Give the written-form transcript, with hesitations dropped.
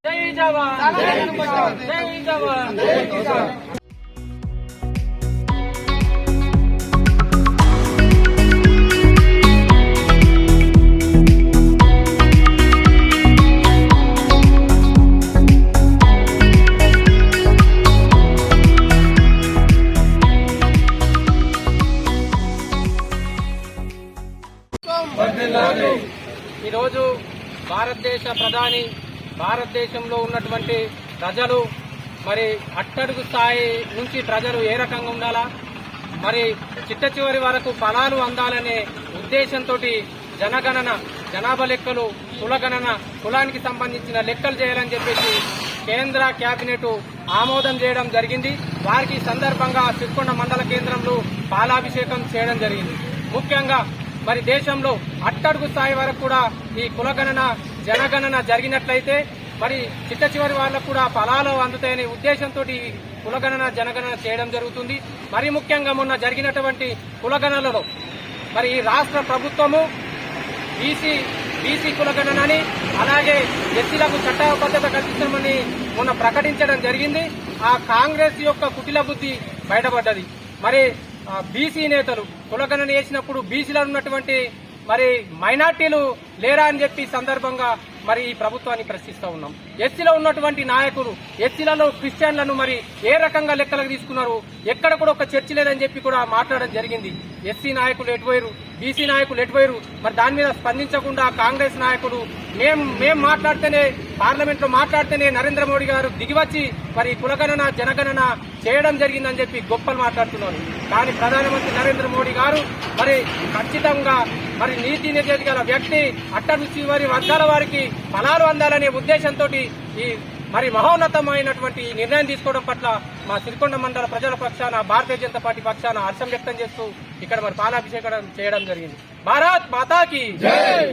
జై జవాన్ జై జవాన్ జై కిసాన్. ఈరోజు భారతదేశ ప్రధాని భారతదేశంలో ఉన్నటువంటి ప్రజలు మరి అట్టడుగు స్థాయి నుంచి ప్రజలు ఏ రకంగా ఉండాలా, మరి చిట్ట చివరి వరకు ఫలాలు అందాలనే ఉద్దేశంతో జనగణన జనాభా లెక్కలు కులగణన కులానికి సంబంధించిన లెక్కలు చేయాలని చెప్పేసి కేంద్ర కేబినెట్ ఆమోదం చేయడం జరిగింది. వారికి సందర్భంగా సిరికొండ మండల కేంద్రంలో పాలాభిషేకం చేయడం జరిగింది. ముఖ్యంగా మరి దేశంలో అట్టడుగు స్థాయి వరకు కూడా ఈ కులగణన జనగణన జరిగినట్లయితే మరి చిట్ట చివరి వాళ్ళకు కూడా ఫలాలు అందుతాయనే ఉద్దేశంతో కులగణన జనగణన చేయడం జరుగుతుంది. మరి ముఖ్యంగా మొన్న జరిగినటువంటి కులగణనలో మరి ఈ రాష్ట్ర ప్రభుత్వము బీసీ కులగణనని అలాగే ఎస్సీలకు చట్టబద్ధత కల్పిస్తామని మొన్న ప్రకటించడం జరిగింది. ఆ కాంగ్రెస్ యొక్క కుటిల బుద్ధి బయటపడ్డది. మరి బీసీ నేతలు కులగణన చేసినప్పుడు బీసీలో ఉన్నటువంటి మరి మైనార్టీలు లేరా అని చెప్పి సందర్భంగా మరి ఈ ప్రభుత్వాన్ని ప్రశ్నిస్తూ ఉన్నాం. ఎస్సీలో ఉన్నటువంటి నాయకులు ఎస్సీలలో క్రిస్టియన్లను మరి ఏ రకంగా లెక్కలకు తీసుకున్నారు, ఎక్కడ కూడా ఒక చర్చ లేదని చెప్పి కూడా మాట్లాడడం జరిగింది. ఎస్సీ నాయకులు ఎటువైరు, బీసీ నాయకులు ఎటువైరు, మరి దాని మీద స్పందించకుండా కాంగ్రెస్ నాయకులు మేం మాట్లాడితేనే పార్లమెంట్ లో మాట్లాడితేనే నరేంద్ర మోడీ గారు దిగివచ్చి మరి కులగణన జనగణన చేయడం జరిగిందని చెప్పి గొప్పలు మాట్లాడుతున్నారు. కానీ ప్రధానమంత్రి నరేంద్ర మోడీ గారు మరి ఖచ్చితంగా మరి నీతి నిజాయితీ గల వ్యక్తి అట్టడుగు చివరి వర్గాల వారికి ఫలాలు అందాలనే ఉద్దేశంతో ఈ మరి మహోన్నతమైనటువంటి నిర్ణయం తీసుకోవడం పట్ల మా సిరికొండ మండల ప్రజల పక్షాన భారతీయ జనతా పార్టీ పక్షాన హర్షం వ్యక్తం చేస్తూ ఇక్కడ మరి పాలాభిషేకం చేయడం జరిగింది. భారత్ మాతాకి జై.